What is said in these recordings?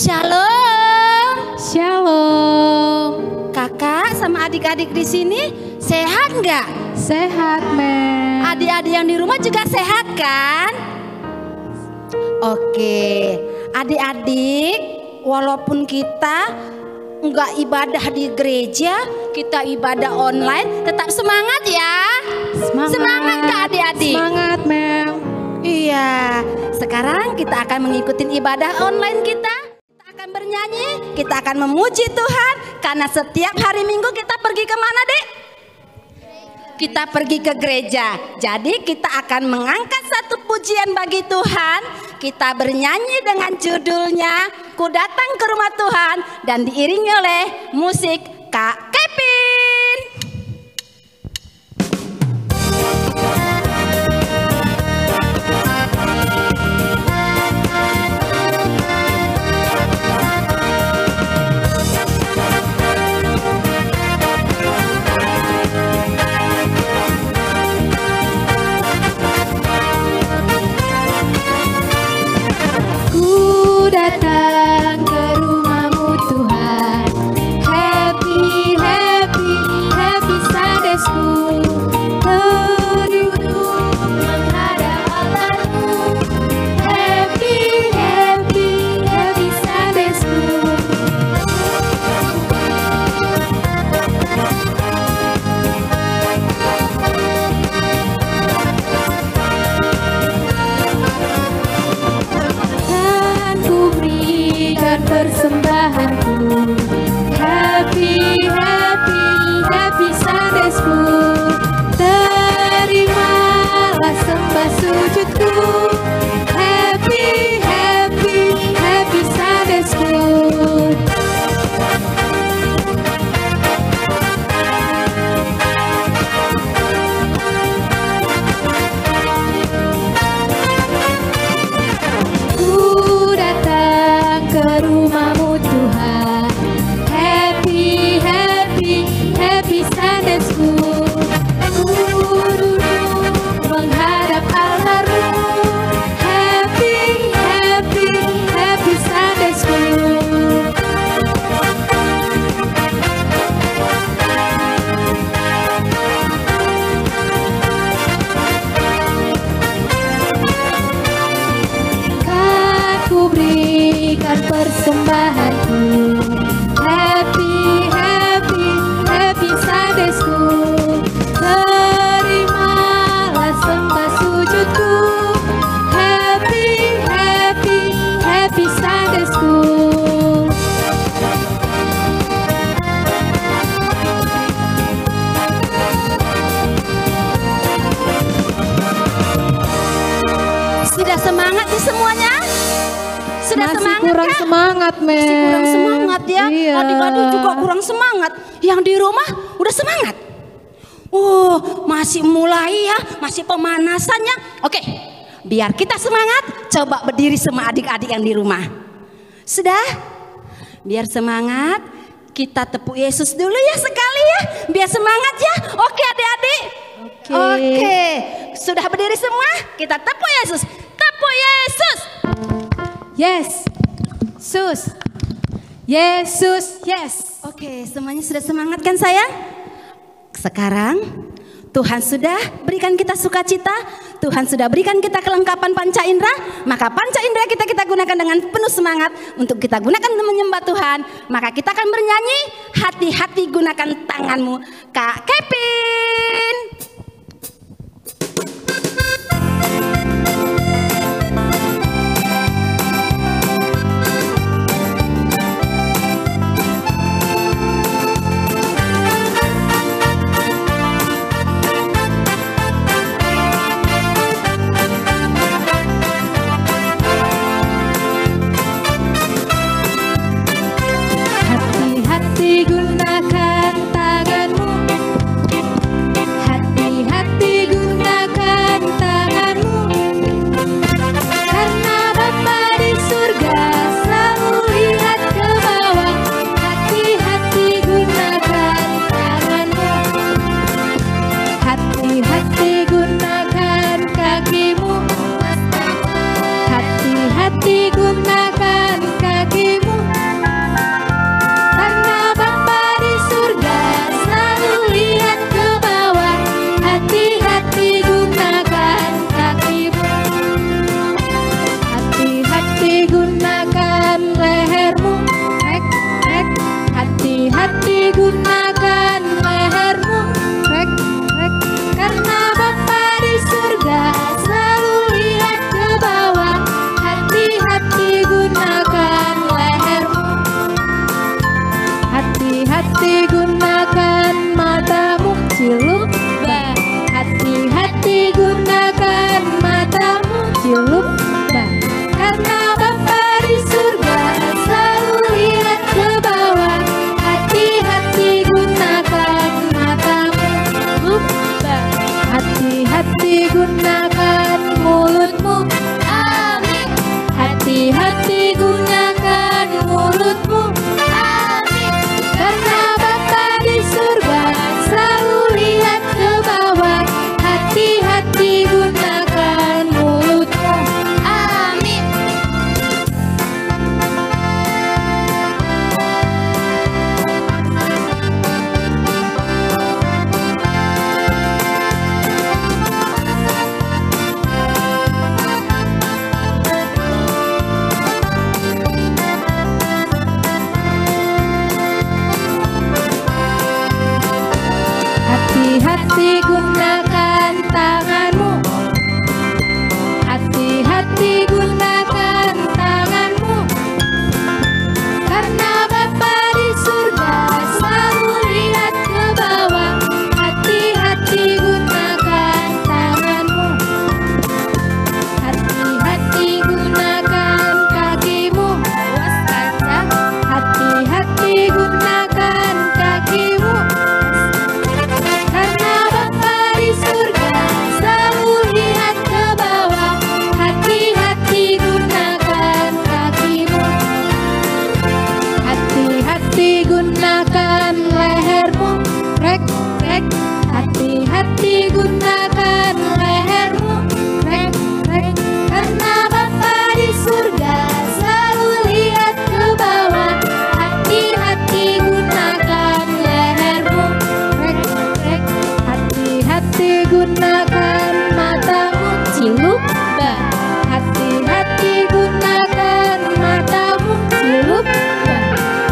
Shalom. Shalom. Kakak sama adik-adik di sini sehat nggak? Sehat, Mem. Adik-adik yang di rumah juga sehat kan? Oke, adik-adik, walaupun kita nggak ibadah di gereja, kita ibadah online, tetap semangat ya. Semangat Kak adik-adik. Semangat, Mem. Iya, sekarang kita akan mengikuti ibadah online kita. Kita akan bernyanyi, kita akan memuji Tuhan. Karena setiap hari Minggu kita pergi kemana, Dek? Kita pergi ke gereja. Jadi kita akan mengangkat satu pujian bagi Tuhan. Kita bernyanyi dengan judulnya Ku Datang ke Rumah Tuhan, dan diiringi oleh musik Kak Kevin. Datang ke rumahmu Tuhan. Happy, happy, happy Sunday School. Merindu menghadap Allahmu. Happy, happy, happy Sunday School. Dan persembahanku. Happy, happy, happy Sunday School. Terimalah sembah sujudku. Happy, happy, happy Sunday School. Rumahmu Tuhan. Happy, happy, happy Sunday School. Ku duduk menghadap Allahmu. Happy, happy, happy Sunday School. Ku berikan persembahanku. Happy, happy, happy Sunday School. Terimalah sembah sujudku. Happy, happy, happy Sunday School. Sudah semangat nih semuanya? Sudah Masih semangat kurang Kak? semangat, Mem. Masih kurang semangat ya. Iya. Adik-adik juga kurang semangat. Yang di rumah udah semangat. Oh, masih mulai ya, masih pemanasannya. Oke, biar kita semangat, coba berdiri semua adik-adik yang di rumah. Sudah? Biar semangat, kita tepuk Yesus dulu ya sekali ya. Biar semangat ya. Oke adik-adik. Oke, sudah berdiri semua? Kita tepuk Yesus. Tepuk Yesus. Yes, sus. Yesus, yes. Oke, semuanya sudah semangat kan sayang? Sekarang Tuhan sudah berikan kita sukacita, Tuhan sudah berikan kita kelengkapan panca indera, maka panca indera kita gunakan dengan penuh semangat untuk kita gunakan menyembah Tuhan. Maka kita akan bernyanyi, hati-hati gunakan tanganmu, Kak Kevin. Hati-hati gunakan tanganmu. hati-hati gunakan tanganmu. Hati-hati gunakan tanganmu. Karena Bapa di surga selalu lihat ke bawah. Hati-hati gunakan tanganmu. Hati-hati gunakan kakimu. Awas kaca. Hati-hati gunakan kakimu. Karena Bapa di surga selalu lihat ke bawah. Hati-hati gunakan kakimu. Hati-hati gunakan lehermu. Rek, rek. Hati-hati gunakan lehermu. Rek, rek. Karena Bapa di surga selalu lihat ke bawah. Hati-hati gunakan lehermu. Rek, rek. Hati-hati gunakan matamu. Cilup ba. Hati-hati gunakan matamu. Cilup ba.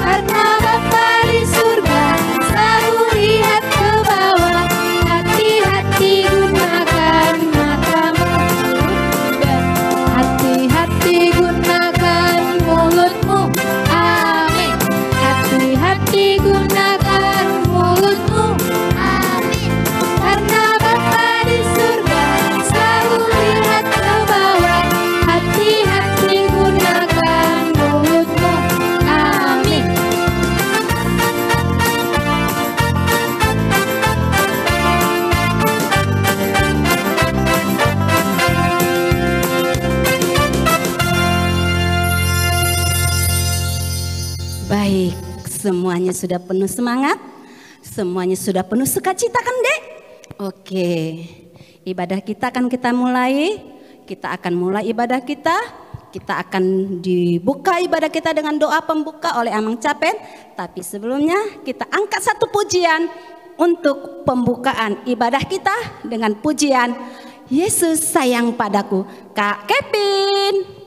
Karena Bapa di surga selalu lihat ke bawah. Hati-hati gunakan matamu. Cilup ba. Hati-hati gunakan mulutmu. Amin. Hati-hati gunakan mulutmu. Amin. Karena Bapa di surga selalu lihat ke bawah. Hati-hati gunakan mulutmu. Amin. Baik, semuanya sudah penuh semangat, semuanya sudah penuh sukacita kan Dek? Oke, ibadah kita akan kita mulai. Kita akan mulai ibadah kita. Kita akan dibuka ibadah kita dengan doa pembuka oleh Amang Capen. Tapi sebelumnya kita angkat satu pujian untuk pembukaan ibadah kita dengan pujian Yesus sayang padaku. Kak Kevin.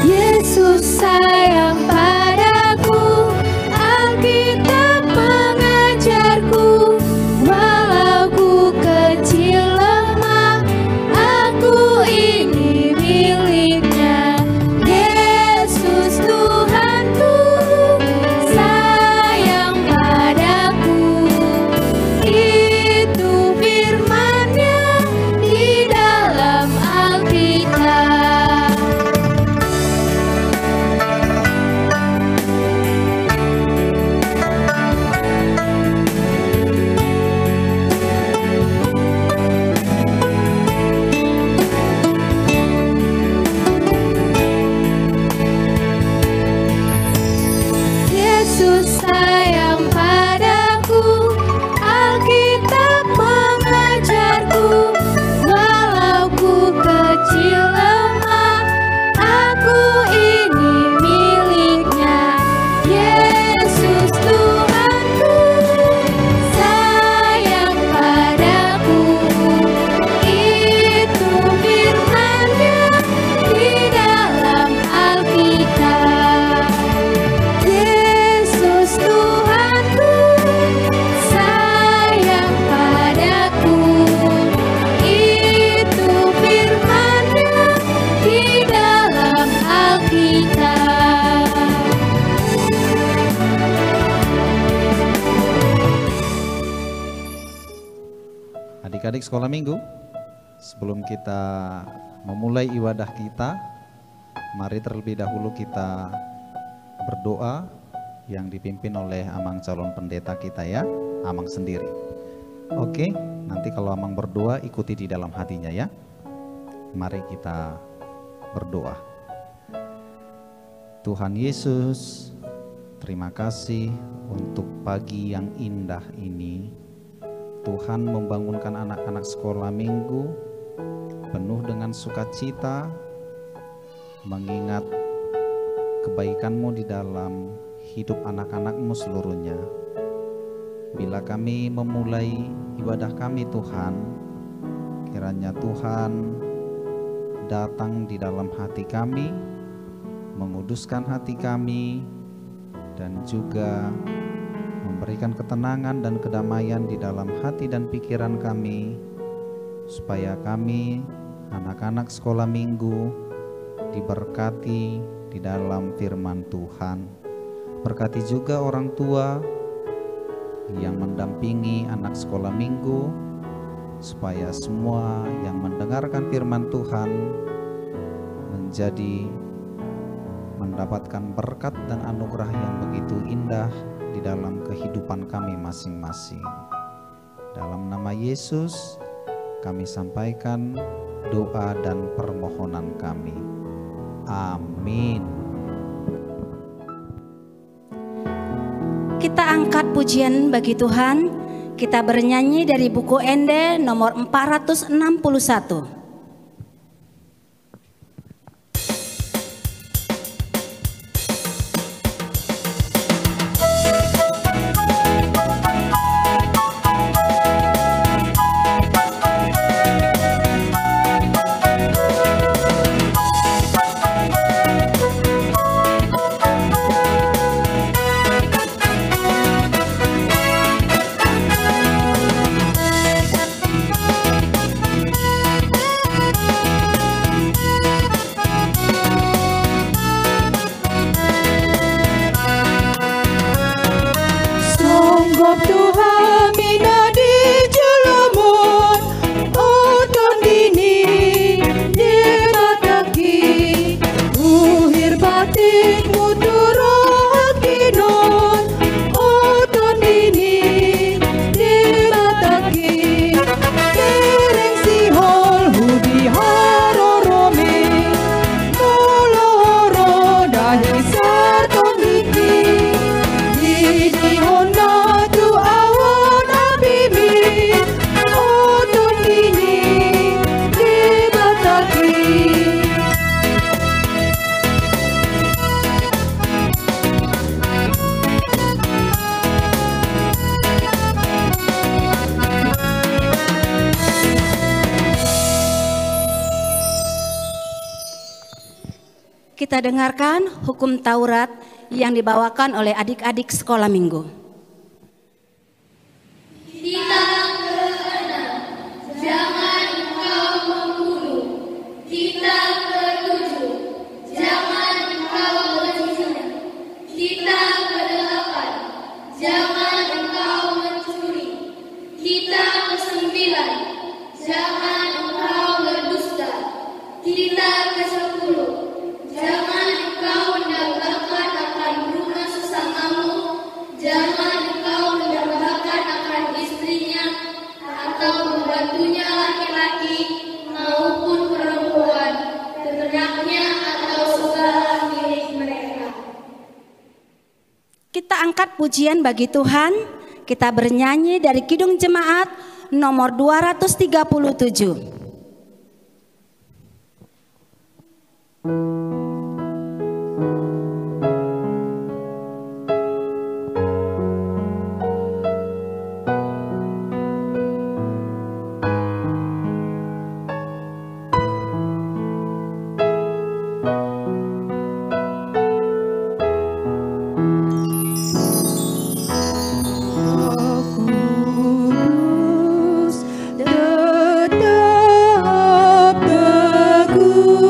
Yesus sayang padaku, Alkitab mengajarku, walau ku kecil lemah, aku ini miliknya. Yesus Tuhanku, sayang padaku, itu firman-Nya di dalam Alkitab. Yesus sayang padaku, Alkitab mengajarku, walau ku kecil lemah, aku ini miliknya. Yesus Tuhanku, sayang padaku, itu firman-Nya di dalam Alkitab. Yesus Tuhanku, sayang padaku, itu firman-Nya di dalam Alkitab. Adik-adik sekolah minggu, sebelum kita memulai ibadah kita, mari terlebih dahulu kita berdoa yang dipimpin oleh Amang calon pendeta kita ya, Amang sendiri. Oke, nanti kalau Amang berdoa ikuti di dalam hatinya ya. Mari kita berdoa. Tuhan Yesus, terima kasih untuk pagi yang indah ini. Tuhan membangunkan anak-anak sekolah minggu penuh dengan sukacita, mengingat kebaikan-Mu di dalam hidup anak-anak-Mu seluruhnya. Bila kami memulai ibadah kami Tuhan, kiranya Tuhan datang di dalam hati kami, menguduskan hati kami, dan juga memberikan ketenangan dan kedamaian di dalam hati dan pikiran kami, supaya kami anak-anak sekolah minggu diberkati di dalam firman Tuhan. Berkati juga orang tua yang mendampingi anak sekolah minggu, supaya semua yang mendengarkan firman Tuhan mendapatkan berkat dan anugerah yang begitu indah di dalam kehidupan kami masing-masing. Dalam nama Yesus kami sampaikan doa dan permohonan kami. Amin. Kita angkat pujian bagi Tuhan. Kita bernyanyi dari buku Ende nomor 461. Kita dengarkan hukum Taurat yang dibawakan oleh adik-adik sekolah minggu. Kitab ke-6, jangan engkau membunuh. Kitab ke-7, jangan engkau berzina. Kitab ke-8, jangan engkau mencuri. Kitab ke-9, jangan engkau berdusta. Kitab ke-10, jangan engkau mendambakan akan rumah sesamamu. Jangan engkau mendambakan akan istrinya atau membantunya laki-laki maupun perempuan, ternaknya atau segala milik mereka. Kita angkat pujian bagi Tuhan. Kita bernyanyi dari Kidung Jemaat nomor 237. Tetap teguh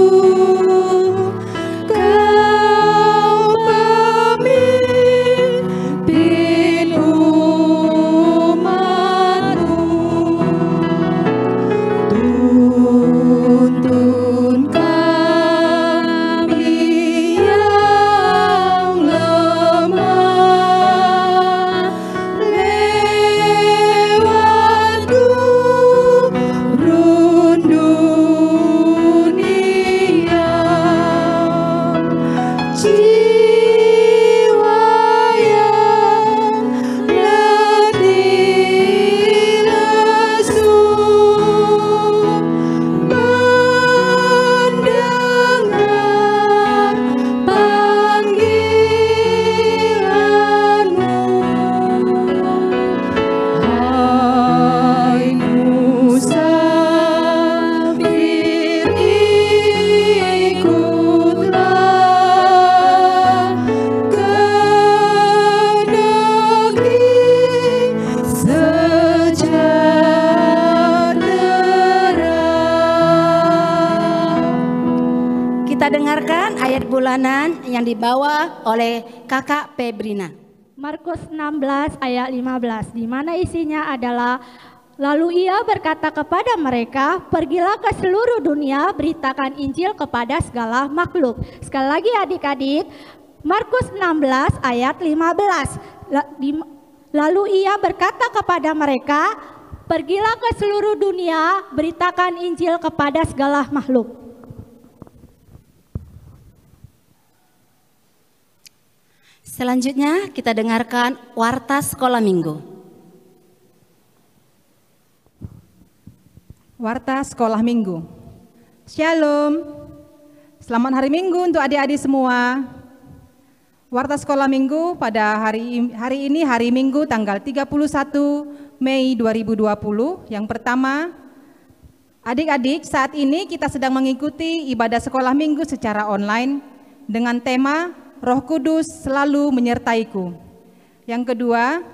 kita dengarkan ayat bulanan yang dibawa oleh Kakak Febrina. Markus 16 ayat 15, di mana isinya adalah, lalu ia berkata kepada mereka, pergilah ke seluruh dunia, beritakan Injil kepada segala makhluk. Sekali lagi adik-adik, Markus 16 ayat 15. Lalu ia berkata kepada mereka, pergilah ke seluruh dunia, beritakan Injil kepada segala makhluk. Selanjutnya kita dengarkan warta sekolah minggu. Warta sekolah minggu. Shalom. Selamat hari Minggu untuk adik-adik semua. Warta sekolah minggu pada hari ini hari Minggu tanggal 31 Mei 2020. Yang pertama, adik-adik, saat ini kita sedang mengikuti ibadah sekolah minggu secara online dengan tema Roh Kudus selalu menyertaiku. Yang kedua,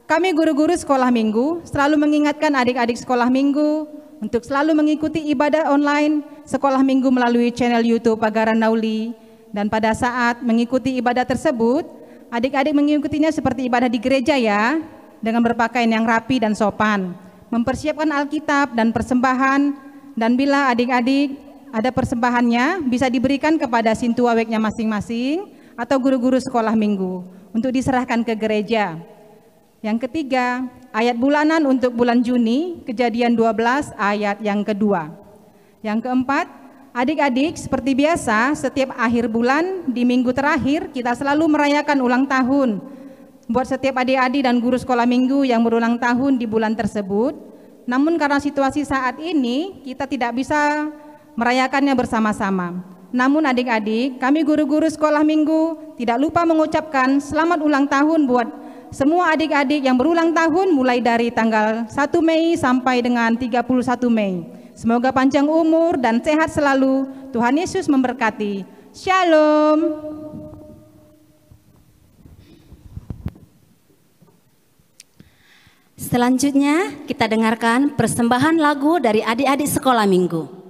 kami guru-guru sekolah minggu selalu mengingatkan adik-adik sekolah minggu untuk selalu mengikuti ibadah online sekolah minggu melalui channel YouTube Pagaran Nauli. Dan pada saat mengikuti ibadah tersebut, adik-adik mengikutinya seperti ibadah di gereja ya, dengan berpakaian yang rapi dan sopan, mempersiapkan Alkitab dan persembahan, dan bila adik-adik ada persembahannya bisa diberikan kepada sintu waweknya masing-masing atau guru-guru sekolah minggu untuk diserahkan ke gereja. Yang ketiga, ayat bulanan untuk bulan Juni, Kejadian 12 ayat yang kedua. Yang keempat, adik-adik, seperti biasa, setiap akhir bulan di minggu terakhir kita selalu merayakan ulang tahun. Buat setiap adik-adik dan guru sekolah minggu yang berulang tahun di bulan tersebut. Namun karena situasi saat ini kita tidak bisa merayakannya bersama-sama. Namun adik-adik, kami guru-guru sekolah minggu tidak lupa mengucapkan selamat ulang tahun buat semua adik-adik yang berulang tahun mulai dari tanggal 1 Mei sampai dengan 31 Mei. Semoga panjang umur dan sehat selalu. Tuhan Yesus memberkati. Shalom. Selanjutnya kita dengarkan persembahan lagu dari adik-adik sekolah minggu.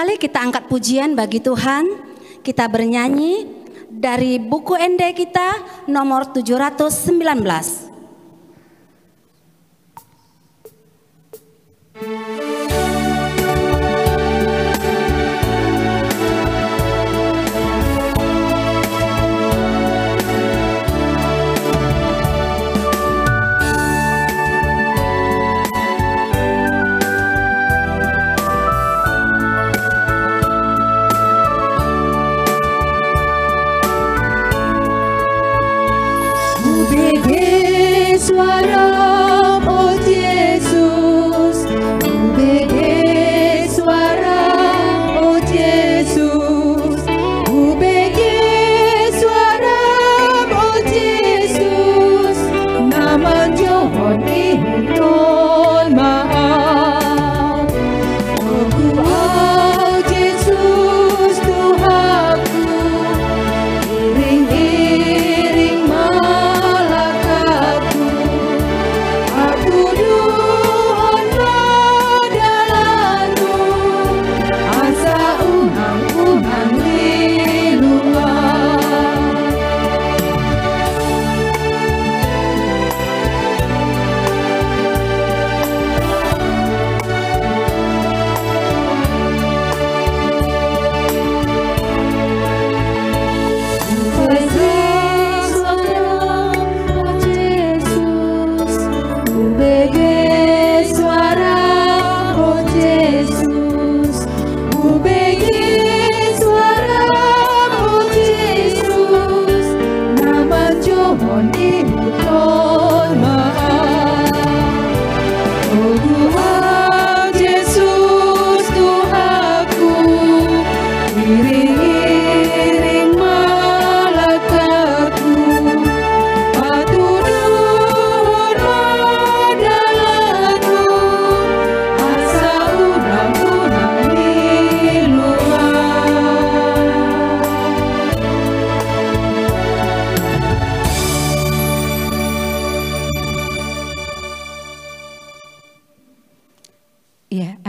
kembali kita angkat pujian bagi Tuhan. Kita bernyanyi dari buku ND kita nomor 719.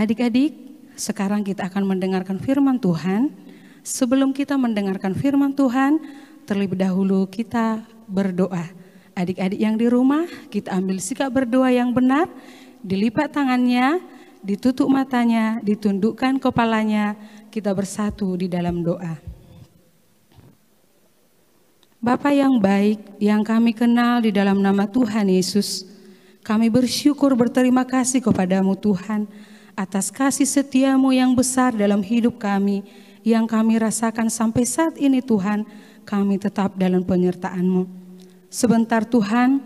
Adik-adik, sekarang kita akan mendengarkan firman Tuhan. Sebelum kita mendengarkan firman Tuhan, terlebih dahulu kita berdoa. Adik-adik yang di rumah, kita ambil sikap berdoa yang benar, dilipat tangannya, ditutup matanya, ditundukkan kepalanya, kita bersatu di dalam doa. Bapa yang baik, yang kami kenal di dalam nama Tuhan Yesus, kami bersyukur berterima kasih kepadamu Tuhan, atas kasih setiamu yang besar dalam hidup kami, yang kami rasakan sampai saat ini Tuhan, kami tetap dalam penyertaan-Mu. Sebentar Tuhan,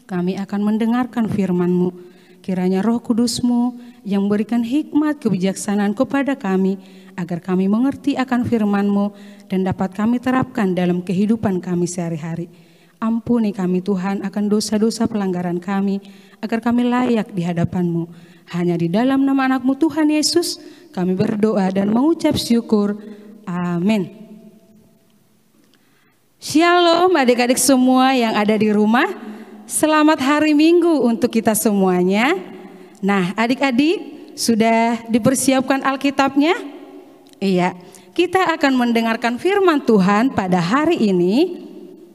kami akan mendengarkan firman-Mu. Kiranya Roh Kudus-Mu yang memberikan hikmat kebijaksanaan kepada kami, agar kami mengerti akan firman-Mu dan dapat kami terapkan dalam kehidupan kami sehari-hari. Ampuni kami Tuhan akan dosa-dosa pelanggaran kami, agar kami layak di hadapan-Mu. Hanya di dalam nama anak-Mu Tuhan Yesus kami berdoa dan mengucap syukur. Amin. Shalom adik-adik semua yang ada di rumah. Selamat hari Minggu untuk kita semuanya. Nah adik-adik sudah dipersiapkan Alkitabnya? Iya, kita akan mendengarkan firman Tuhan pada hari ini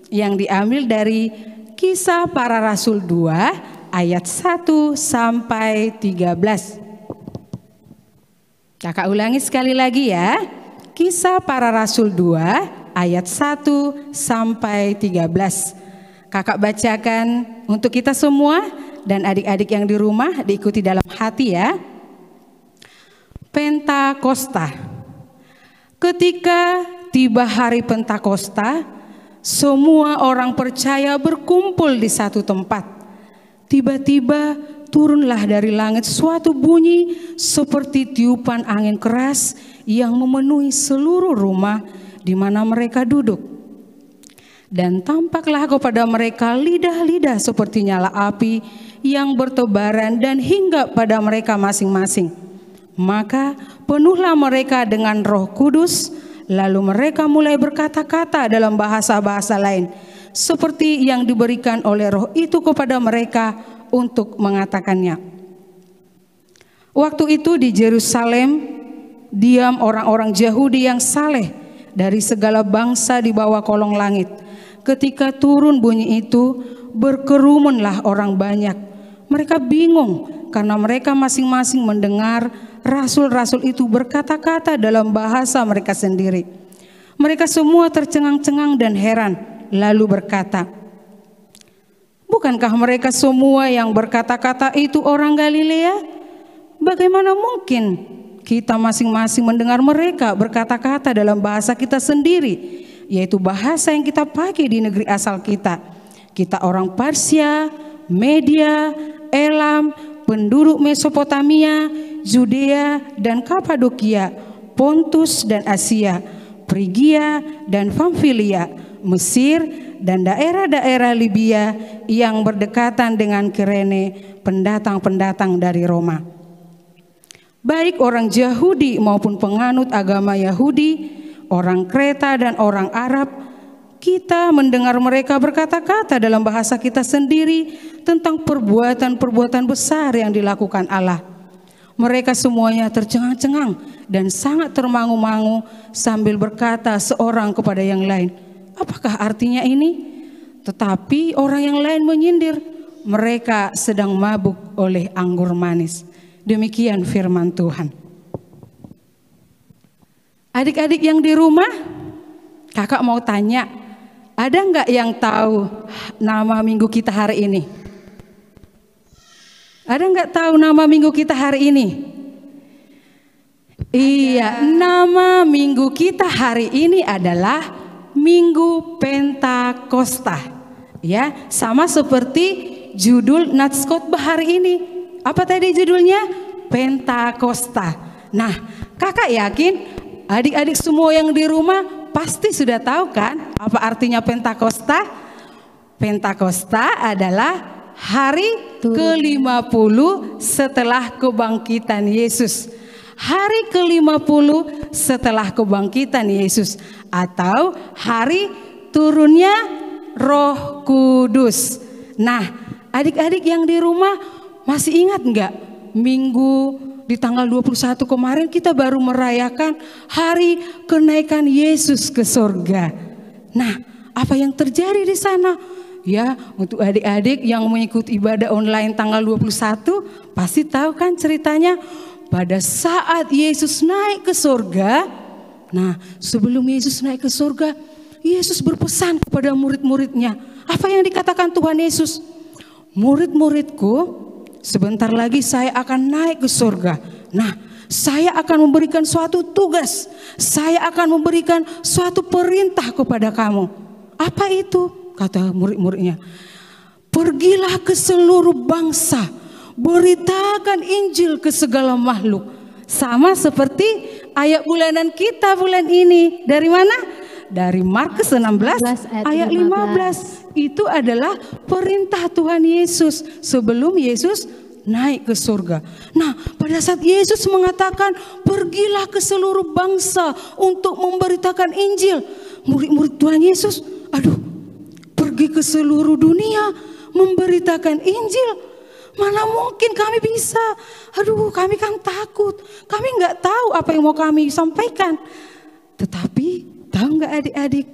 yang diambil dari Kisah Para Rasul 2 ayat 1 sampai 13. Kakak ulangi sekali lagi ya. Kisah Para Rasul 2 ayat 1 sampai 13. Kakak bacakan untuk kita semua dan adik-adik yang di rumah diikuti dalam hati ya. Pentakosta. Ketika tiba hari Pentakosta, semua orang percaya berkumpul di satu tempat. Tiba-tiba turunlah dari langit suatu bunyi seperti tiupan angin keras yang memenuhi seluruh rumah di mana mereka duduk. Dan tampaklah kepada mereka lidah-lidah seperti nyala api yang bertebaran dan hinggap pada mereka masing-masing. Maka penuhlah mereka dengan Roh Kudus, lalu mereka mulai berkata-kata dalam bahasa-bahasa lain, seperti yang diberikan oleh Roh itu kepada mereka untuk mengatakannya. Waktu itu di Yerusalem diam orang-orang Yahudi yang saleh dari segala bangsa di bawah kolong langit. Ketika turun bunyi itu, berkerumunlah orang banyak. Mereka bingung karena mereka masing-masing mendengar rasul-rasul itu berkata-kata dalam bahasa mereka sendiri. Mereka semua tercengang-cengang dan heran, lalu berkata, "Bukankah mereka semua yang berkata-kata itu orang Galilea? Bagaimana mungkin kita masing-masing mendengar mereka berkata-kata dalam bahasa kita sendiri, yaitu bahasa yang kita pakai di negeri asal kita? Kita orang Parsia, Media, Elam, penduduk Mesopotamia, Judea dan Kapadokia, Pontus dan Asia, Frigia dan Pamfilia, Mesir dan daerah-daerah Libya yang berdekatan dengan Kirene, pendatang-pendatang dari Roma. Baik orang Yahudi maupun penganut agama Yahudi, orang Kreta dan orang Arab, kita mendengar mereka berkata-kata dalam bahasa kita sendiri tentang perbuatan-perbuatan besar yang dilakukan Allah. Mereka semuanya tercengang-cengang dan sangat termangu-mangu sambil berkata seorang kepada yang lain, "Apakah artinya ini?" Tetapi orang yang lain menyindir, "Mereka sedang mabuk oleh anggur manis." Demikian firman Tuhan. Adik-adik yang di rumah, kakak mau tanya, ada nggak yang tahu nama minggu kita hari ini? Ada nggak tahu nama minggu kita hari ini? Iya, nama minggu kita hari ini adalah Minggu Pentakosta. Ya, sama seperti judul nats khotbah hari ini. Apa tadi judulnya? Pentakosta. Nah, kakak yakin adik-adik semua yang di rumah pasti sudah tahu kan apa artinya Pentakosta? Pentakosta adalah hari ke-50 setelah kebangkitan Yesus. Hari ke-50 setelah kebangkitan Yesus, atau hari turunnya Roh Kudus. Nah, adik-adik yang di rumah masih ingat enggak? Minggu di tanggal 21 kemarin kita baru merayakan hari kenaikan Yesus ke surga. Nah, apa yang terjadi di sana? Ya, untuk adik-adik yang mengikuti ibadah online tanggal 21 pasti tahu kan ceritanya. Pada saat Yesus naik ke surga, nah sebelum Yesus naik ke surga, Yesus berpesan kepada murid-muridnya. Apa yang dikatakan Tuhan Yesus? "Murid-muridku, sebentar lagi saya akan naik ke surga. Nah, saya akan memberikan suatu tugas. Saya akan memberikan suatu perintah kepada kamu." Apa itu? Kata murid-muridnya. "Pergilah ke seluruh bangsa, beritakan Injil ke segala makhluk." Sama seperti ayat bulanan kita bulan ini. Dari mana? Dari Markus 16 ayat 15. Itu adalah perintah Tuhan Yesus sebelum Yesus naik ke surga. Nah, pada saat Yesus mengatakan pergilah ke seluruh bangsa untuk memberitakan Injil, murid-murid Tuhan Yesus, aduh, pergi ke seluruh dunia memberitakan Injil, mana mungkin kami bisa? Aduh, kami kan takut, kami nggak tahu apa yang mau kami sampaikan. Tetapi tahu nggak adik-adik,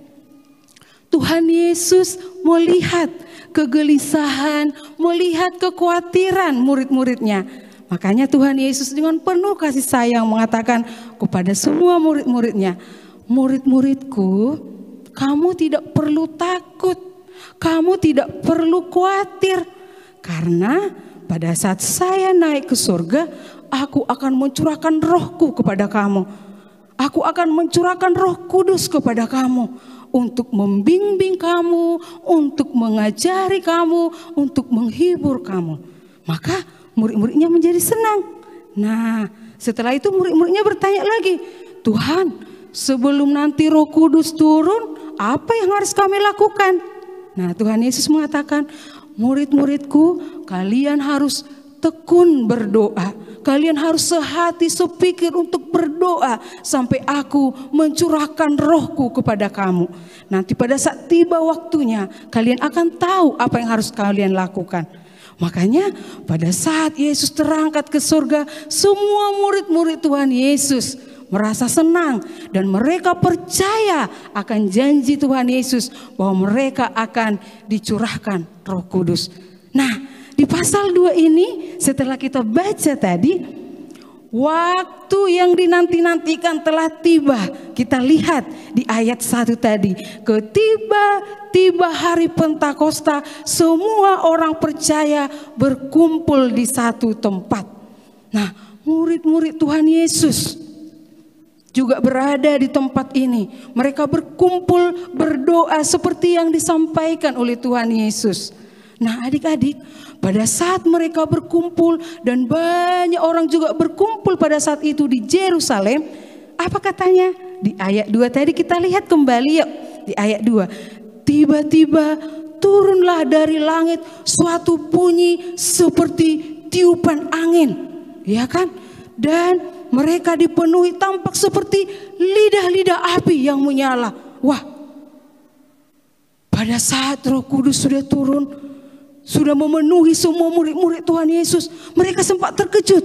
Tuhan Yesus melihat kegelisahan, melihat kekhawatiran murid-muridnya. Makanya Tuhan Yesus dengan penuh kasih sayang mengatakan kepada semua murid-muridnya, "Murid-muridku, kamu tidak perlu takut, kamu tidak perlu khawatir. Karena pada saat saya naik ke surga, aku akan mencurahkan rohku kepada kamu. Aku akan mencurahkan Roh Kudus kepada kamu untuk membimbing kamu, untuk mengajari kamu, untuk menghibur kamu." Maka murid-muridnya menjadi senang. Nah, setelah itu murid-muridnya bertanya lagi, "Tuhan, sebelum nanti Roh Kudus turun, apa yang harus kami lakukan?" Nah, Tuhan Yesus mengatakan, "Murid-muridku, kalian harus tekun berdoa. Kalian harus sehati sepikir untuk berdoa sampai aku mencurahkan rohku kepada kamu. Nanti pada saat tiba waktunya, kalian akan tahu apa yang harus kalian lakukan." Makanya pada saat Yesus terangkat ke surga, semua murid-murid Tuhan Yesus merasa senang dan mereka percaya akan janji Tuhan Yesus bahwa mereka akan dicurahkan Roh Kudus. Nah, di pasal 2 ini setelah kita baca tadi, waktu yang dinanti-nantikan telah tiba. Kita lihat di ayat 1 tadi, tiba hari Pentakosta, semua orang percaya berkumpul di satu tempat. Nah, murid-murid Tuhan Yesus juga berada di tempat ini. Mereka berkumpul berdoa seperti yang disampaikan oleh Tuhan Yesus. Nah, adik-adik, pada saat mereka berkumpul dan banyak orang juga berkumpul pada saat itu di Yerusalem, apa katanya? Di ayat 2 tadi kita lihat kembali yuk. Di ayat 2. Tiba-tiba turunlah dari langit suatu bunyi seperti tiupan angin. Ya kan? Dan mereka dipenuhi tampak seperti lidah-lidah api yang menyala. Wah, pada saat Roh Kudus sudah turun, sudah memenuhi semua murid-murid Tuhan Yesus, mereka sempat terkejut.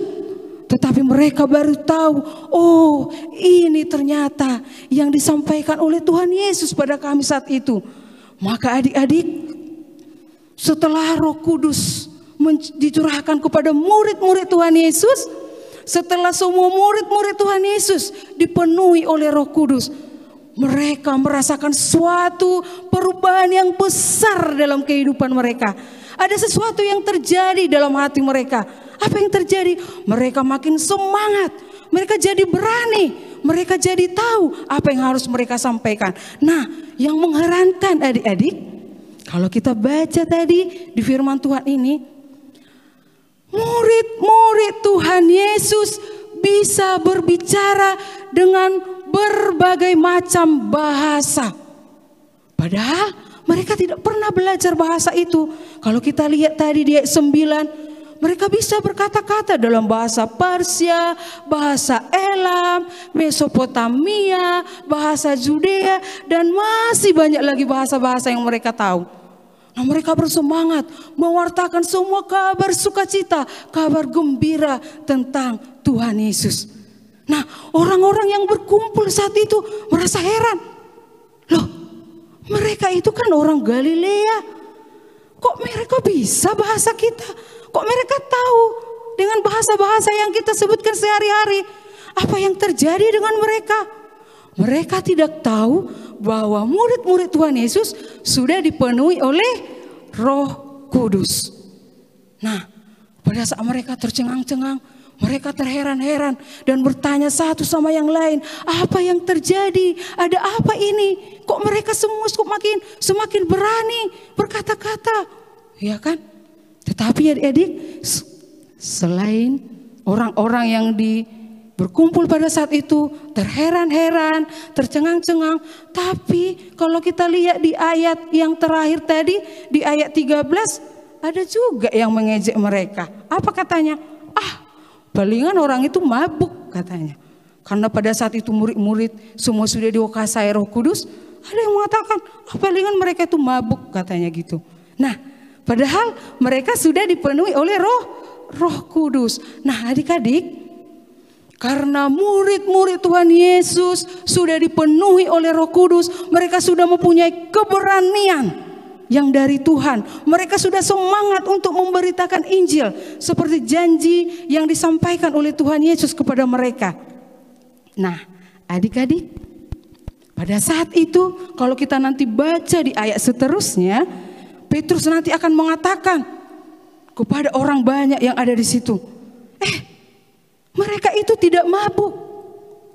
Tetapi mereka baru tahu, oh ini ternyata yang disampaikan oleh Tuhan Yesus pada kami saat itu. Maka adik-adik, setelah Roh Kudus dicurahkan kepada murid-murid Tuhan Yesus, setelah semua murid-murid Tuhan Yesus dipenuhi oleh Roh Kudus, mereka merasakan suatu perubahan yang besar dalam kehidupan mereka. Ada sesuatu yang terjadi dalam hati mereka. Apa yang terjadi? Mereka makin semangat, mereka jadi berani, mereka jadi tahu apa yang harus mereka sampaikan. Nah, yang mengherankan adik-adik, kalau kita baca tadi di firman Tuhan ini, murid-murid Tuhan Yesus bisa berbicara dengan berbagai macam bahasa. Padahal mereka tidak pernah belajar bahasa itu. Kalau kita lihat tadi di ayat 9, mereka bisa berkata-kata dalam bahasa Persia, bahasa Elam, Mesopotamia, bahasa Judea, dan masih banyak lagi bahasa-bahasa yang mereka tahu. Nah, mereka bersemangat mewartakan semua kabar sukacita, kabar gembira tentang Tuhan Yesus. Nah, orang-orang yang berkumpul saat itu merasa heran. Loh, mereka itu kan orang Galilea. Kok mereka bisa bahasa kita? Kok mereka tahu dengan bahasa-bahasa yang kita sebutkan sehari-hari? Apa yang terjadi dengan mereka? Mereka tidak tahu bahwa murid-murid Tuhan Yesus sudah dipenuhi oleh Roh Kudus. Nah, pada saat mereka tercengang-cengang, mereka terheran-heran dan bertanya satu sama yang lain, apa yang terjadi? Ada apa ini? Kok mereka semua semakin berani berkata-kata? Ya kan? Tetapi adik-adik, selain orang-orang yang berkumpul pada saat itu terheran-heran, tercengang-cengang, tapi kalau kita lihat di ayat yang terakhir tadi, di ayat 13, ada juga yang mengejek mereka. Apa katanya? Palingan orang itu mabuk katanya. Karena pada saat itu murid-murid semua sudah dikuasai Roh Kudus, ada yang mengatakan, palingan mereka itu mabuk katanya gitu. Nah, padahal mereka sudah dipenuhi oleh Roh Kudus. Nah, adik-adik, karena murid-murid Tuhan Yesus sudah dipenuhi oleh Roh Kudus, mereka sudah mempunyai keberanian yang dari Tuhan. Mereka sudah semangat untuk memberitakan Injil seperti janji yang disampaikan oleh Tuhan Yesus kepada mereka. Nah, adik-adik, pada saat itu kalau kita nanti baca di ayat seterusnya, Petrus nanti akan mengatakan kepada orang banyak yang ada di situ, mereka itu tidak mabuk,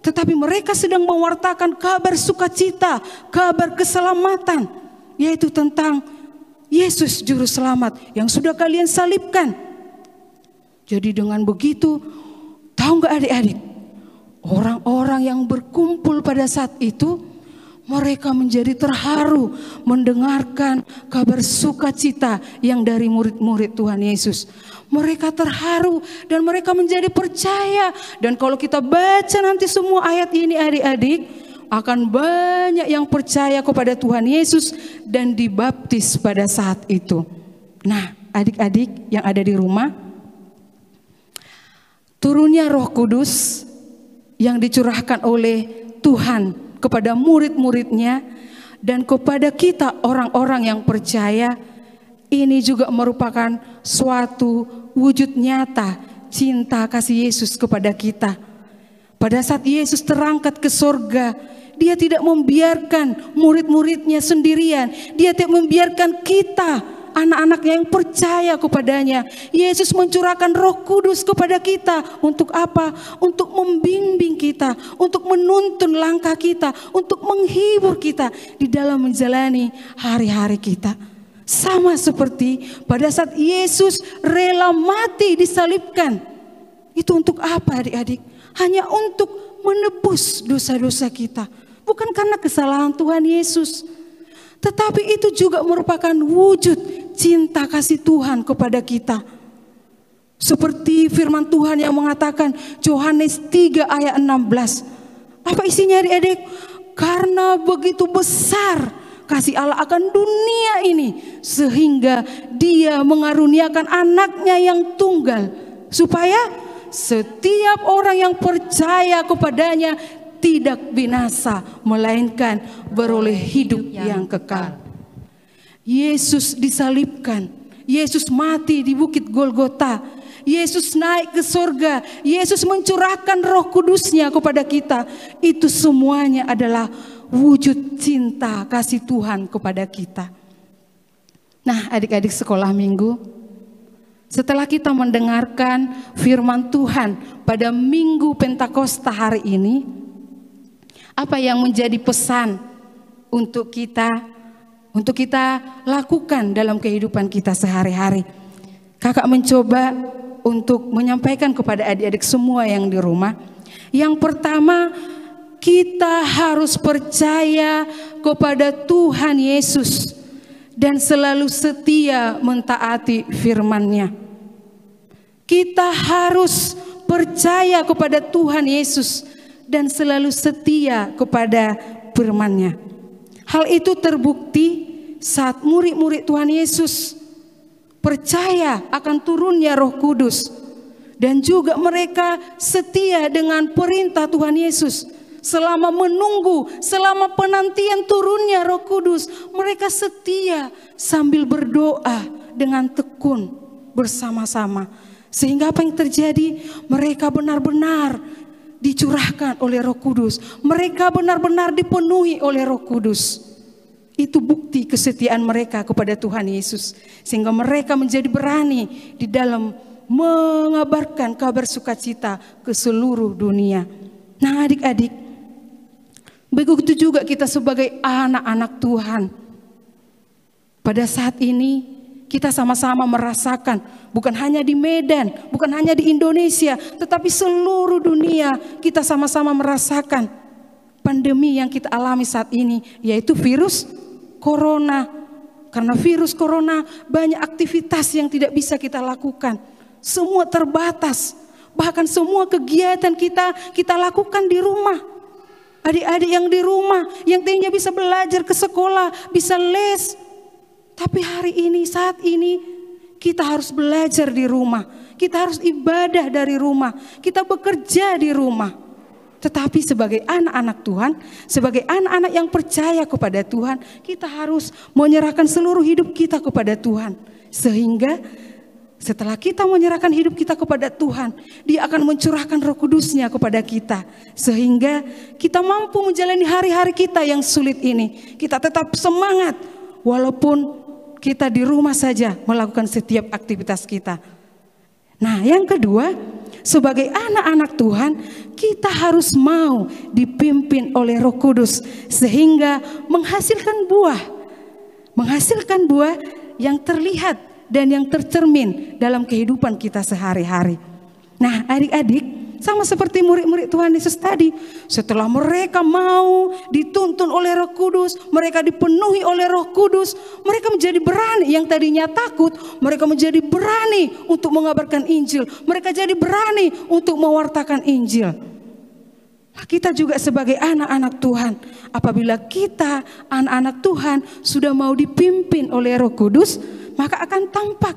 tetapi mereka sedang mewartakan kabar sukacita, kabar keselamatan, yaitu tentang Yesus Juru Selamat yang sudah kalian salibkan. Jadi dengan begitu, tahu nggak adik-adik, orang-orang yang berkumpul pada saat itu, mereka menjadi terharu mendengarkan kabar sukacita yang dari murid-murid Tuhan Yesus. Mereka terharu dan mereka menjadi percaya. Dan kalau kita baca nanti semua ayat ini adik-adik, akan banyak yang percaya kepada Tuhan Yesus dan dibaptis pada saat itu. Nah, adik-adik yang ada di rumah, turunnya Roh Kudus yang dicurahkan oleh Tuhan kepada murid-muridnya dan kepada kita orang-orang yang percaya, ini juga merupakan suatu wujud nyata cinta kasih Yesus kepada kita. Pada saat Yesus terangkat ke sorga, Dia tidak membiarkan murid-muridnya sendirian. Dia tidak membiarkan kita, anak-anaknya yang percaya kepadanya. Yesus mencurahkan Roh Kudus kepada kita. Untuk apa? Untuk membimbing kita, untuk menuntun langkah kita, untuk menghibur kita di dalam menjalani hari-hari kita. Sama seperti pada saat Yesus rela mati disalibkan. Itu untuk apa adik-adik? Hanya untuk menebus dosa-dosa kita. Bukan karena kesalahan Tuhan Yesus, tetapi itu juga merupakan wujud cinta kasih Tuhan kepada kita. Seperti firman Tuhan yang mengatakan Yohanes 3 ayat 16. Apa isinya adik-adik? Karena begitu besar kasih Allah akan dunia ini, sehingga Dia mengaruniakan anaknya yang tunggal, supaya setiap orang yang percaya kepadanya tidak binasa, melainkan beroleh hidup yang kekal. Yesus disalibkan, Yesus mati di bukit Golgota, Yesus naik ke surga, Yesus mencurahkan Roh Kudus-Nya kepada kita. Itu semuanya adalah wujud cinta kasih Tuhan kepada kita. Nah, adik-adik sekolah minggu, setelah kita mendengarkan firman Tuhan pada Minggu Pentakosta hari ini, apa yang menjadi pesan untuk kita lakukan dalam kehidupan kita sehari-hari? Kakak mencoba untuk menyampaikan kepada adik-adik semua yang di rumah. Yang pertama, kita harus percaya kepada Tuhan Yesus dan selalu setia mentaati firman-Nya. Kita harus percaya kepada Tuhan Yesus dan selalu setia kepada firman-Nya. Hal itu terbukti saat murid-murid Tuhan Yesus percaya akan turunnya Roh Kudus, dan juga mereka setia dengan perintah Tuhan Yesus. Selama menunggu, selama penantian turunnya Roh Kudus, mereka setia sambil berdoa dengan tekun bersama-sama. Sehingga apa yang terjadi? Mereka benar-benar dicurahkan oleh Roh Kudus. Mereka benar-benar dipenuhi oleh Roh Kudus. Itu bukti kesetiaan mereka kepada Tuhan Yesus. Sehingga mereka menjadi berani di dalam mengabarkan kabar sukacita ke seluruh dunia. Nah adik-adik, begitu juga kita sebagai anak-anak Tuhan. Pada saat ini kita sama-sama merasakan, bukan hanya di Medan, bukan hanya di Indonesia, tetapi seluruh dunia kita sama-sama merasakan pandemi yang kita alami saat ini, yaitu virus corona. Karena virus corona banyak aktivitas yang tidak bisa kita lakukan. Semua terbatas, bahkan semua kegiatan kita lakukan di rumah. Adik-adik yang di rumah, yang tadinya bisa belajar ke sekolah, bisa les, tapi hari ini, saat ini, kita harus belajar di rumah. Kita harus ibadah dari rumah. Kita bekerja di rumah. Tetapi sebagai anak-anak Tuhan, sebagai anak-anak yang percaya kepada Tuhan, kita harus menyerahkan seluruh hidup kita kepada Tuhan. Sehingga setelah kita menyerahkan hidup kita kepada Tuhan, Dia akan mencurahkan Roh Kudus-Nya kepada kita. Sehingga kita mampu menjalani hari-hari kita yang sulit ini. Kita tetap semangat walaupun kita di rumah saja melakukan setiap aktivitas kita. Nah, yang kedua, sebagai anak-anak Tuhan, kita harus mau dipimpin oleh Roh Kudus sehingga menghasilkan buah yang terlihat dan yang tercermin dalam kehidupan kita sehari-hari. Nah, adik-adik, sama seperti murid-murid Tuhan Yesus tadi, setelah mereka mau dituntun oleh Roh Kudus, mereka dipenuhi oleh Roh Kudus, mereka menjadi berani. Yang tadinya takut, mereka menjadi berani untuk mengabarkan Injil. Mereka jadi berani untuk mewartakan Injil. Kita juga sebagai anak-anak Tuhan, apabila kita anak-anak Tuhan sudah mau dipimpin oleh Roh Kudus, maka akan tampak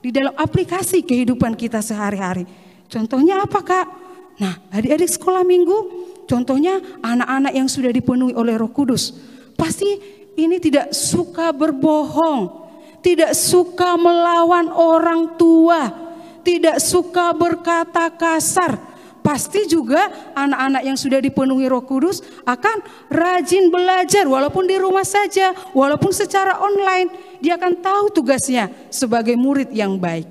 di dalam aplikasi kehidupan kita sehari-hari. Contohnya apa, Kak? Nah, adik-adik sekolah minggu, contohnya anak-anak yang sudah dipenuhi oleh Roh Kudus, pasti ini tidak suka berbohong, tidak suka melawan orang tua, tidak suka berkata kasar. Pasti juga anak-anak yang sudah dipenuhi Roh Kudus akan rajin belajar walaupun di rumah saja, walaupun secara online. Dia akan tahu tugasnya sebagai murid yang baik.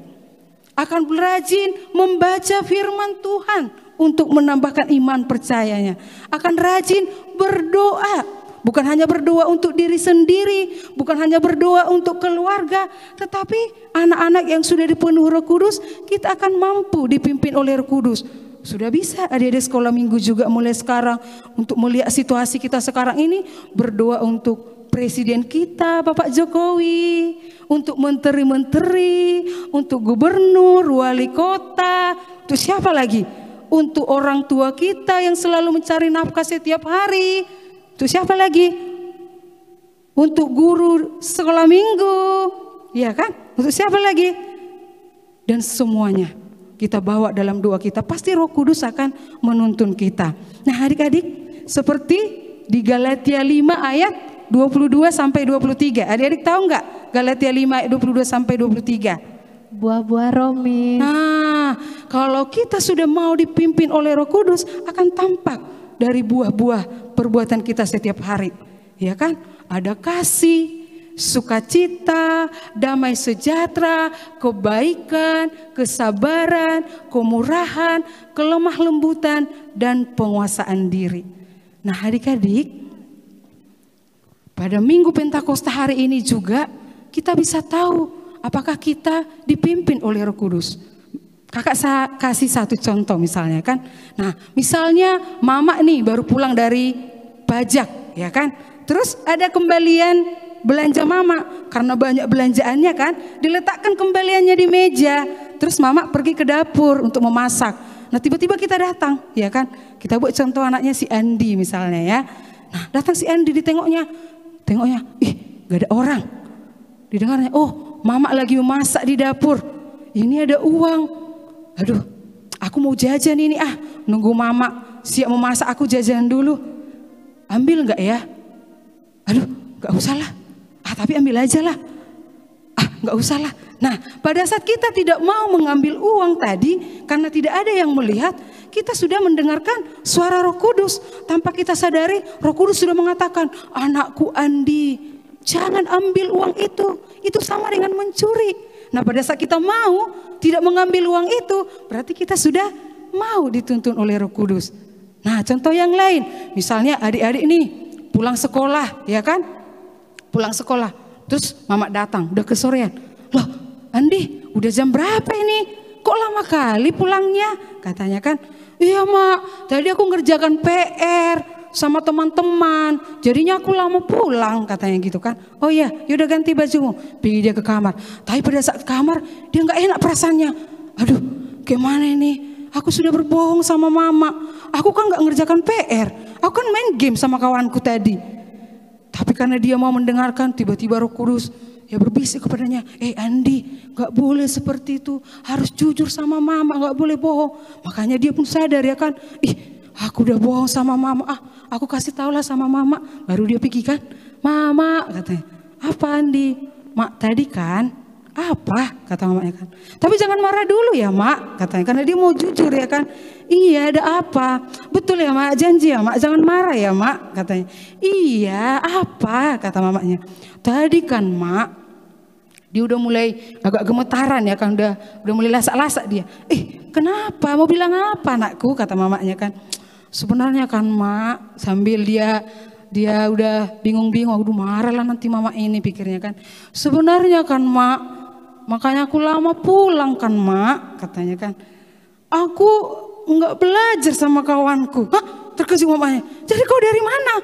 Akan rajin membaca firman Tuhan untuk menambahkan iman percayanya. Akan rajin berdoa. Bukan hanya berdoa untuk diri sendiri, bukan hanya berdoa untuk keluarga, tetapi anak-anak yang sudah dipenuhi Roh Kudus, kita akan mampu dipimpin oleh Roh Kudus. Sudah bisa adik-adik sekolah minggu juga mulai sekarang untuk melihat situasi kita sekarang ini, berdoa untuk presiden kita Bapak Jokowi, untuk menteri-menteri, untuk gubernur, wali kota, untuk siapa lagi? Untuk orang tua kita yang selalu mencari nafkah setiap hari, untuk siapa lagi? Untuk guru sekolah minggu, ya kan? Untuk siapa lagi? Dan semuanya kita bawa dalam doa kita, pasti Roh Kudus akan menuntun kita. Nah adik-adik, seperti di Galatia 5 ayat 22 sampai 23. Adik-adik tahu nggak Galatia 5 ayat 22 sampai 23? Buah-buah roh, Miss. Nah, kalau kita sudah mau dipimpin oleh Roh Kudus, akan tampak dari buah-buah perbuatan kita setiap hari. Ya kan? Ada kasih, sukacita, damai sejahtera, kebaikan, kesabaran, kemurahan, kelemah lembutan, dan penguasaan diri. Nah adik-adik, pada Minggu Pentakosta hari ini juga kita bisa tahu apakah kita dipimpin oleh Roh Kudus. Kakak kasih satu contoh misalnya kan. Nah misalnya mama nih baru pulang dari pajak ya kan. Terus ada kembalian belanja mama, karena banyak belanjaannya kan, diletakkan kembaliannya di meja. Terus mama pergi ke dapur untuk memasak. Nah tiba-tiba kita datang, ya kan? Kita buat contoh anaknya si Andi misalnya ya. Nah datang si Andi, tengoknya, ih gak ada orang. Didengarnya, oh mama lagi memasak di dapur. Ini ada uang. Aduh, aku mau jajan ini nunggu mama siap memasak aku jajan dulu. Ambil gak ya? Aduh, gak usah lah. Tapi ambil aja lah. Gak usah lah. Nah pada saat kita tidak mau mengambil uang tadi, karena tidak ada yang melihat, kita sudah mendengarkan suara Roh Kudus. Tanpa kita sadari, Roh Kudus sudah mengatakan, anakku Andi, jangan ambil uang itu sama dengan mencuri. Nah pada saat kita mau tidak mengambil uang itu, berarti kita sudah mau dituntun oleh Roh Kudus. Nah contoh yang lain, misalnya adik-adik nih pulang sekolah, ya kan? Pulang sekolah, terus mama datang, udah kesorean. Loh Andi, udah jam berapa ini? Kok lama kali pulangnya? Katanya kan, iya mak, tadi aku ngerjakan PR sama teman-teman, jadinya aku lama pulang, katanya gitu kan. Oh iya, yaudah ganti bajumu, pergi dia ke kamar. Tapi pada saat ke kamar, dia gak enak perasaannya. Aduh, gimana ini? Aku sudah berbohong sama mama. Aku kan gak ngerjakan PR, aku kan main game sama kawanku tadi. Tapi karena dia mau mendengarkan, tiba-tiba Roh Kudus ya berbisik kepadanya, Andi, gak boleh seperti itu, harus jujur sama mama, gak boleh bohong. Makanya dia pun sadar ya kan, aku udah bohong sama mama, aku kasih tau lah sama mama. Baru dia pikir kan, mama katanya, apa Andi? Mak tadi kan, apa kata mamanya kan. Tapi jangan marah dulu ya mak, katanya, karena dia mau jujur ya kan. Iya ada apa? Betul ya mak, janji ya mak, jangan marah ya mak, katanya. Iya apa, kata mamanya. Tadi kan mak, dia udah mulai agak gemetaran ya kan, udah mulai lasak-lasak dia. Kenapa, mau bilang apa anakku, kata mamanya kan. Sebenarnya kan mak, sambil dia udah bingung-bingung, aduh marah lah nanti mama ini, pikirnya kan. Sebenarnya kan mak, makanya aku lama pulang kan mak, katanya kan. Aku nggak belajar sama kawanku. Terkejut mamanya. Jadi kau dari mana?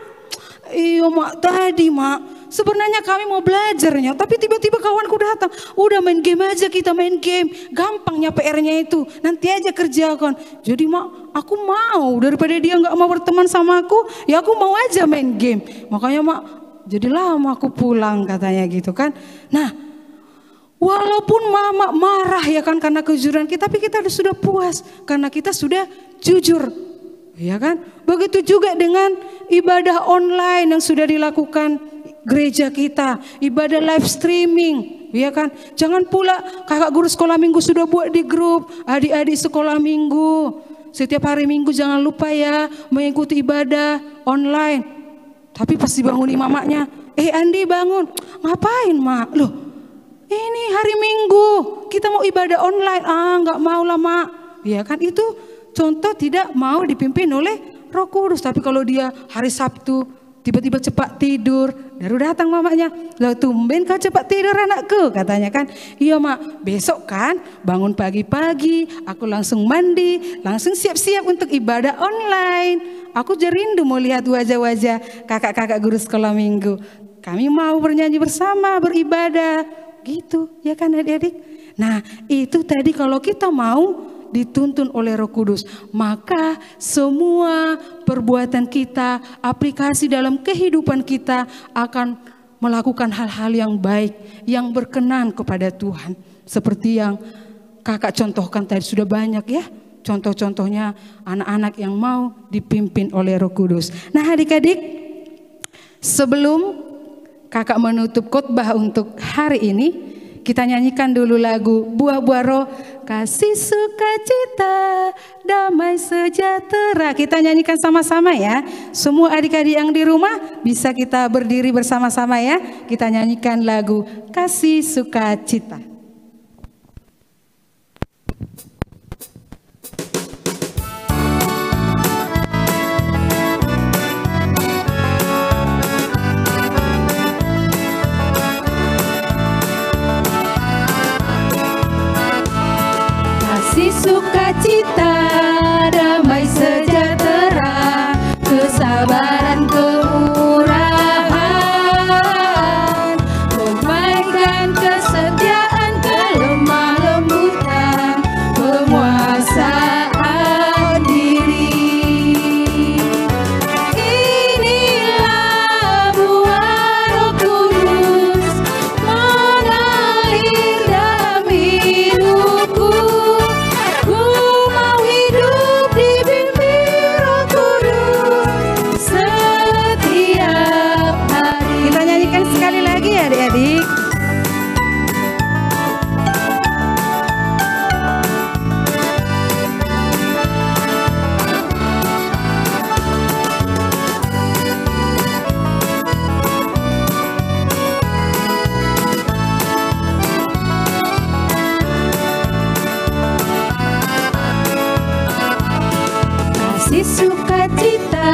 Iya mak, tadi mak, sebenarnya kami mau belajarnya, tapi tiba-tiba kawanku datang. Udah main game aja, kita main game, gampangnya PR-nya itu, nanti aja kerjakan. Jadi mak, aku mau, daripada dia nggak mau berteman sama aku, ya aku mau aja main game. Makanya mak, jadi lama aku pulang, katanya gitu kan. Nah Walaupun mama marah ya kan karena kejujuran kita, tapi kita sudah puas karena kita sudah jujur. Ya kan? Begitu juga dengan ibadah online yang sudah dilakukan gereja kita, ibadah live streaming, ya kan? Jangan pula kakak guru sekolah minggu sudah buat di grup, adik-adik sekolah minggu. Setiap hari minggu jangan lupa ya mengikuti ibadah online. Tapi pasti bangunin mamanya, Andi bangun, ngapain mak? Loh, ini hari Minggu, kita mau ibadah online. Nggak mau lah mak. Ya kan, itu contoh tidak mau dipimpin oleh Roh Kudus. Tapi kalau dia hari Sabtu tiba-tiba cepat tidur, baru datang mamanya, lah tumben kau cepat tidur anakku, katanya kan. Iya mak, besok kan bangun pagi-pagi, aku langsung mandi, langsung siap-siap untuk ibadah online. Aku jerindu mau lihat wajah-wajah kakak-kakak guru sekolah minggu. Kami mau bernyanyi bersama, beribadah, gitu ya kan adik-adik. Nah itu tadi kalau kita mau dituntun oleh Roh Kudus, maka semua perbuatan kita, aplikasi dalam kehidupan kita akan melakukan hal-hal yang baik, yang berkenan kepada Tuhan. Seperti yang kakak contohkan tadi sudah banyak ya. Contoh-contohnya anak-anak yang mau dipimpin oleh Roh Kudus. Nah adik-adik, sebelum kakak menutup khotbah untuk hari ini, kita nyanyikan dulu lagu Buah-buah Roh, kasih sukacita, damai sejahtera. Kita nyanyikan sama-sama ya. Semua adik-adik yang di rumah bisa kita berdiri bersama-sama ya. Kita nyanyikan lagu Kasih Sukacita. Kasih sukacita, damai sejahtera, kesabaran, kemurahan, kebaikan, kesetiaan, kelemah lembutan, penguasaan diri. Inilah buah Roh Kudus mengalir dalam hidupku. Ku mau hidup dibimbing Roh Kudus setiap hari. Kita nyanyikan sekali lagi ya adik-adik. Kasih sukacita,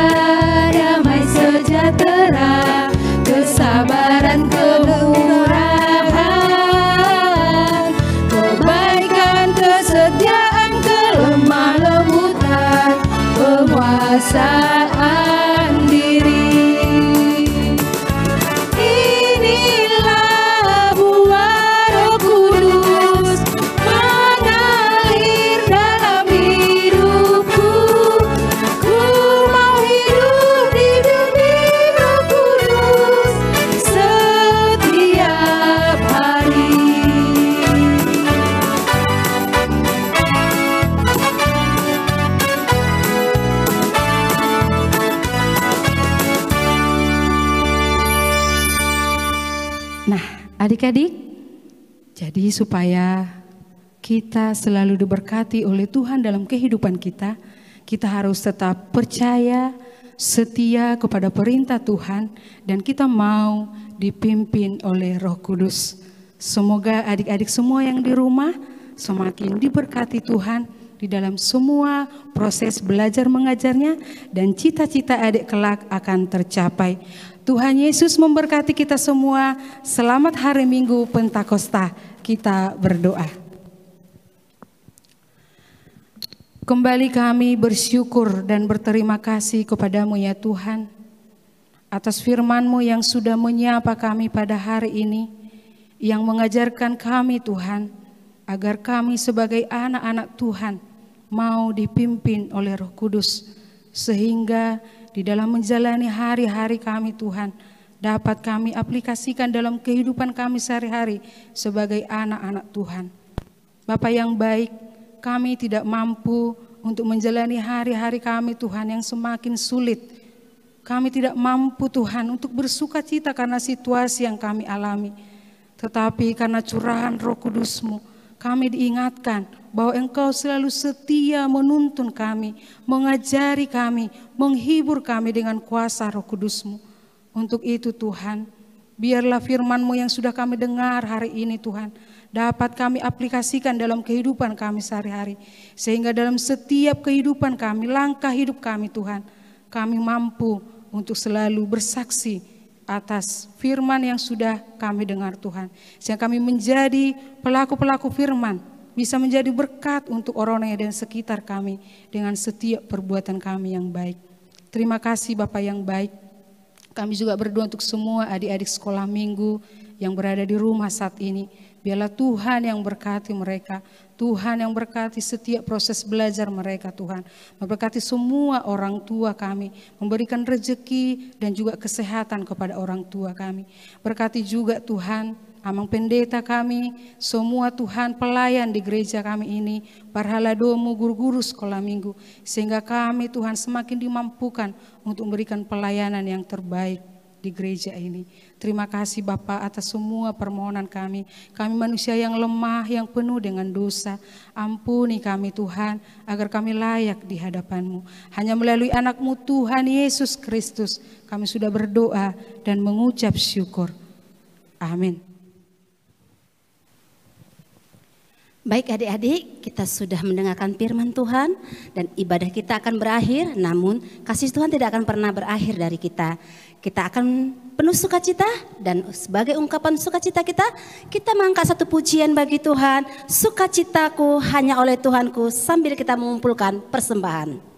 damai sejahtera, kesabaran, kemurahan, kebaikan, kesetiaan, kelemah lembutan, penguasaan diri. Inilah buah Roh Kudus mengalir dalam hidupku. Ku mau hidup dibimbing Roh Kudus setiap hari. Nah adik-adik, jadi supaya kita selalu diberkati oleh Tuhan dalam kehidupan kita, kita harus tetap percaya, setia kepada perintah Tuhan, dan kita mau dipimpin oleh Roh Kudus. Semoga adik-adik semua yang di rumah semakin diberkati Tuhan di dalam semua proses belajar mengajarnya, dan cita-cita adik kelak akan tercapai. Tuhan Yesus memberkati kita semua. Selamat hari Minggu Pentakosta. Kita berdoa. Kembali kami bersyukur dan berterima kasih kepadamu ya Tuhan, atas firman-Mu yang sudah menyapa kami pada hari ini, yang mengajarkan kami Tuhan, agar kami sebagai anak-anak Tuhan mau dipimpin oleh Roh Kudus, sehingga di dalam menjalani hari-hari kami Tuhan, dapat kami aplikasikan dalam kehidupan kami sehari-hari sebagai anak-anak Tuhan. Bapa yang baik, kami tidak mampu untuk menjalani hari-hari kami Tuhan yang semakin sulit. Kami tidak mampu Tuhan untuk bersuka cita karena situasi yang kami alami. Tetapi karena curahan Roh Kudus-Mu, kami diingatkan bahwa Engkau selalu setia menuntun kami, mengajari kami, menghibur kami dengan kuasa Roh Kudus-Mu. Untuk itu Tuhan, biarlah firman-Mu yang sudah kami dengar hari ini Tuhan, dapat kami aplikasikan dalam kehidupan kami sehari-hari. Sehingga dalam setiap kehidupan kami, langkah hidup kami Tuhan, kami mampu untuk selalu bersaksi atas firman yang sudah kami dengar Tuhan. Sehingga kami menjadi pelaku-pelaku firman, bisa menjadi berkat untuk orang-orang yang di sekitar kami dengan setiap perbuatan kami yang baik. Terima kasih Bapak yang baik. Kami juga berdoa untuk semua adik-adik sekolah minggu yang berada di rumah saat ini. Biarlah Tuhan yang berkati mereka, Tuhan yang berkati setiap proses belajar mereka Tuhan. Memberkati semua orang tua kami, memberikan rezeki dan juga kesehatan kepada orang tua kami. Berkati juga Tuhan Amang pendeta kami, semua Tuhan pelayan di gereja kami ini, para haladomu, guru-guru sekolah minggu. Sehingga kami Tuhan semakin dimampukan untuk memberikan pelayanan yang terbaik di gereja ini. Terima kasih Bapa atas semua permohonan kami. Kami manusia yang lemah, yang penuh dengan dosa. Ampuni kami Tuhan, agar kami layak di hadapan-Mu. Hanya melalui anak-Mu Tuhan Yesus Kristus, kami sudah berdoa dan mengucap syukur. Amin. Baik adik-adik, kita sudah mendengarkan firman Tuhan dan ibadah kita akan berakhir, namun kasih Tuhan tidak akan pernah berakhir dari kita. Kita akan penuh sukacita dan sebagai ungkapan sukacita kita mengangkat satu pujian bagi Tuhan. Sukacitaku hanya oleh Tuhanku, sambil kita mengumpulkan persembahan.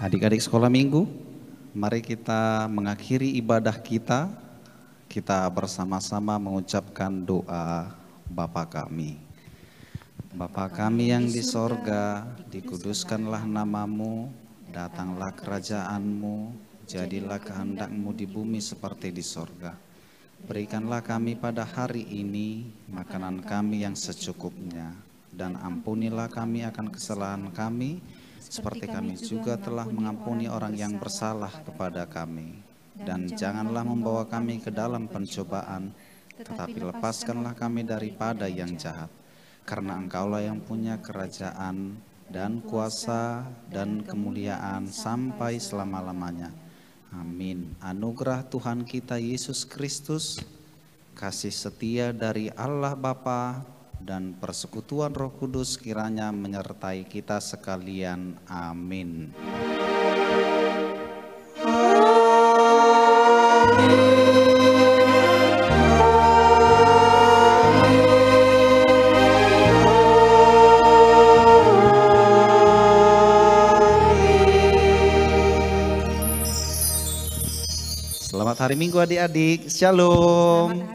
Adik-adik sekolah minggu, mari kita mengakhiri ibadah kita. Kita bersama-sama mengucapkan doa Bapa kami. Bapa kami yang di sorga, dikuduskanlah namamu, datanglah kerajaanmu, jadilah kehendak-Mu di bumi seperti di sorga. Berikanlah kami pada hari ini makanan kami yang secukupnya, dan ampunilah kami akan kesalahan kami, seperti kami juga telah mengampuni orang yang bersalah kepada kami. Dan janganlah membawa kami ke dalam pencobaan, tetapi lepaskanlah kami daripada yang jahat. Karena Engkaulah yang punya kerajaan dan kuasa dan kemuliaan sampai selama-lamanya. Amin. Anugerah Tuhan kita Yesus Kristus, kasih setia dari Allah Bapa, dan persekutuan Roh Kudus kiranya menyertai kita sekalian. Amin. Selamat hari Minggu adik-adik. Shalom.